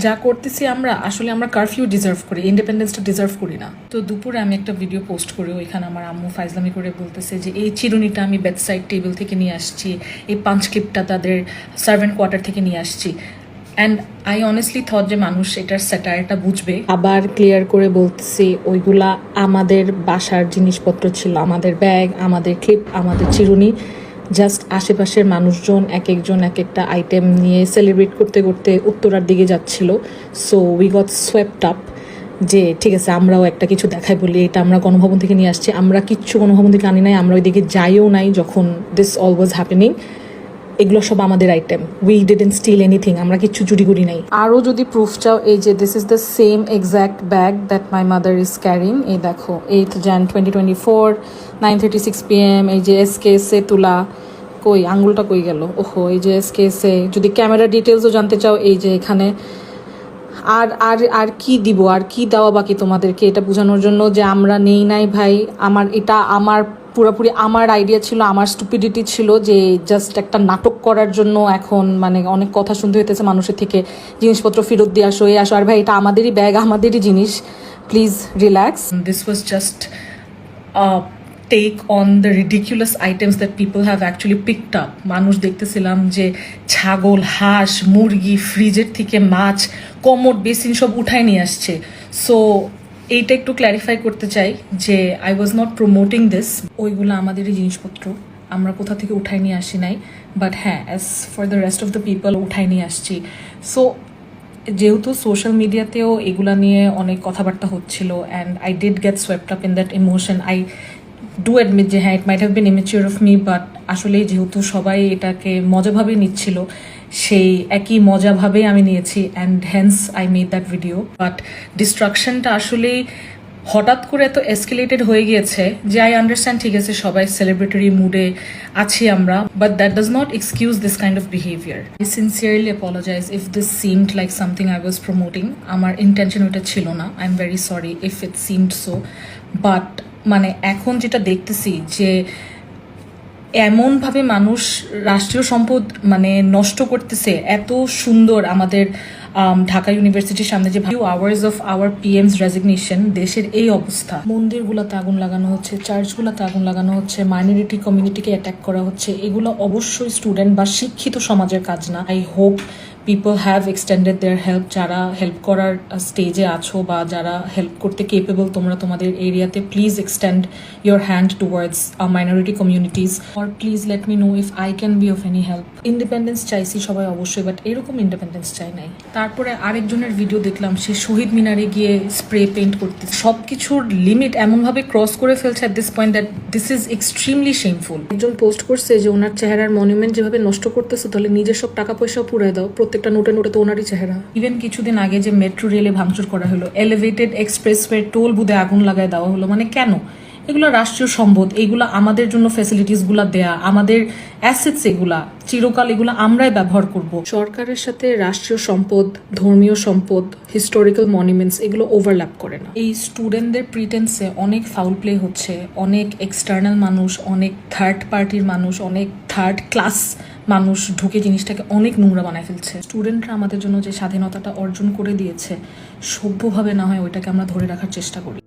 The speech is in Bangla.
যা করতেছি আমরা আসলে আমরা কারফিউ ডিজার্ভ করি, ইন্ডিপেন্ডেন্সটা ডিজার্ভ করি না। তো দুপুরে আমি একটা ভিডিও পোস্ট করি, ওইখানে আমার আম্মু ফাইজলামি করে বলতেছে যে এই চিরুনিটা আমি বেডসাইড টেবিল থেকে নিয়ে আসছি, এই পাঞ্চ ক্লিপটা তাদের সার্ভেন্ট কোয়ার্টার থেকে নিয়ে আসছি। অ্যান্ড আই অনেস্টলি থট যে মানুষ এটার স্যাটায়ারটা বুঝবে। আবার ক্লিয়ার করে বলতেছি, ওইগুলা আমাদের বাসার জিনিসপত্র ছিল, আমাদের ব্যাগ, আমাদের ক্লিপ, আমাদের চিরুনি। জাস্ট আশেপাশের মানুষজন এক একজন এক একটা আইটেম নিয়ে সেলিব্রেট করতে করতে উত্তরার দিকে যাচ্ছিল। সো উই গট সোয়েপড আপ যে ঠিক আছে আমরাও একটা কিছু দেখাই বলি, এটা আমরা গণভবন থেকে নিয়ে আসছি। আমরা কিচ্ছু গণভবন থেকে আনি নাই, আমরা ওইদিকে যাইও নাই যখন দিস অল ওয়াজ হ্যাপেনিং। এগুলো সব আমাদের item, we didn't steal anything, আমরা কিচ্ছু চুরি করি নাই। আরও যদি প্রুফ চাও, এই যে this is the same exact bag that my mother is carrying. এই দেখো 8th Jan 2024 9:36 PM। এই যে SKS-এ তোলা, কই আঙ্গুলটা কই গেল, ওহো এই যে SKS-এ। যদি ক্যামেরা ডিটেলসও জানতে চাও, এই যে এখানে। আর আর আর কি দিব, আর কি দেওয়া বাকি তোমাদেরকে এটা বোঝানোর জন্য যে আমরা নেই নাই ভাই। এটা আমার পুরোপুরি আমার আইডিয়া ছিল, আমার স্টুপিডিটি ছিল যে জাস্ট একটা নাটক করার জন্য এখন মানে অনেক কথা শুনতে হইতেছে মানুষের থেকে, জিনিসপত্র ফেরত দিয়ে আসো, এই আসো। আর ভাই এটা আমাদেরই ব্যাগ, আমাদেরই জিনিস, please relax. This was just take on the ridiculous items that people have actually picked up. মানুষ দেখতেছিলাম যে ছাগল, হাঁস, মুরগি, ফ্রিজের থেকে মাছ, কমোড, বেসিন সব উঠায় নিয়ে আসছে। সো এইটা একটু ক্ল্যারিফাই করতে চাই যে I was not promoting this. ওইগুলো আমাদেরই জিনিসপত্র, আমরা কোথা থেকে উঠায় নিয়ে আসি নাই। বাট হ্যাঁ, as for the rest of the people উঠায় নিয়ে আসছি। সো যেহেতু সোশ্যাল মিডিয়াতেও এগুলা নিয়ে অনেক কথাবার্তা হচ্ছিল, and I did get swept up in that emotion. I do admit যে হ্যাঁ, it might have been immature of me, but আসলে যেহেতু সবাই এটাকে মজাভাবেই নিচ্ছিল, সেই একই মজাভাবেই আমি নিয়েছি, and hence I made that video. But ডিস্ট্রাকশনটা আসলেই হঠাৎ করে এত এসকেলেটেড হয়ে গিয়েছে যে আই আন্ডারস্ট্যান্ড, ঠিক আছে সবাই সেলিব্রেটরি মুডে আছি আমরা, but that does not excuse this kind of behaviour. I sincerely apologise if this seemed like something I was promoting. আমার ইন্টেনশন ওইটা ছিল না, I am very sorry if it seemed so. But মানে এখন যেটা দেখতেছি যে এমনভাবে মানুষ রাষ্ট্রীয় সম্পদ মানে নষ্ট করতেছে, এত সুন্দর আমাদের ঢাকা ইউনিভার্সিটির সামনে যে few hours of our PM's resignation, দেশের এই অবস্থা। মন্দিরগুলোতে আগুন লাগানো হচ্ছে, চার্চগুলোতে আগুন লাগানো হচ্ছে, মাইনরিটি কমিউনিটিকে অ্যাটাক করা হচ্ছে। এগুলো অবশ্যই স্টুডেন্ট বা শিক্ষিত সমাজের কাজ না। I hope people have extended their help. যারা হেল্প করার স্টেজে আছো বা যারা হেল্প করতে কেপেবল তোমরা তোমাদের এরিয়াতে, please extend your hand towards minority communities, or please let me know if I can be of any help. Independence চাইছি সবাই অবশ্যই, বাট এরকম ইন্ডিপেন্ডেন্স চাই নাই। তারপরে আরেকজনের ভিডিও দেখলাম, সে শহীদ মিনারে গিয়ে স্প্রে পেইন্ট করতে, সব কিছুর লিমিট এমনভাবে ক্রস করে ফেলছে at this point that this is extremely shameful. একজন পোস্ট করছে যে ওনার চেহারার মনুমেন্ট যেভাবে নষ্ট করতেছে, তাহলে নিজের সব টাকা পয়সাও পুরাই দাও, প্রত্যেকটা নোটে নোটে তো ওনারই চেহারা। ইভেন কিছুদিন আগে যে মেট্রো রেলে ভাঙচুর করা হলো, এলিভেটেড এক্সপ্রেসওয়ে টোল বুথে আগুন লাগায় দেওয়া হলো, মানে কেন? এগুলো রাষ্ট্রীয় সম্পদ, এগুলো আমাদের জন্য ফ্যাসিলিটিসগুলো দেয়া, আমাদের অ্যাসেটস, এগুলা চিরকাল এগুলো আমরাই ব্যবহার করব। সরকারের সাথে রাষ্ট্রীয় সম্পদ, ধর্মীয় সম্পদ, হিস্টোরিক্যাল মনুমেন্টস এগুলো ওভারল্যাপ করে না। এই স্টুডেন্টদের প্রিটেন্সে অনেক ফাউল প্লে হচ্ছে, অনেক এক্সটার্নাল মানুষ, অনেক থার্ড পার্টির মানুষ, অনেক থার্ড ক্লাস মানুষ ঢুকে জিনিসটাকে অনেক নোংরা বানায় ফেলছে। স্টুডেন্টরা আমাদের জন্য যে স্বাধীনতাটা অর্জন করে দিয়েছে, সভ্যভাবে না হয় ওইটাকে আমরা ধরে রাখার চেষ্টা করি।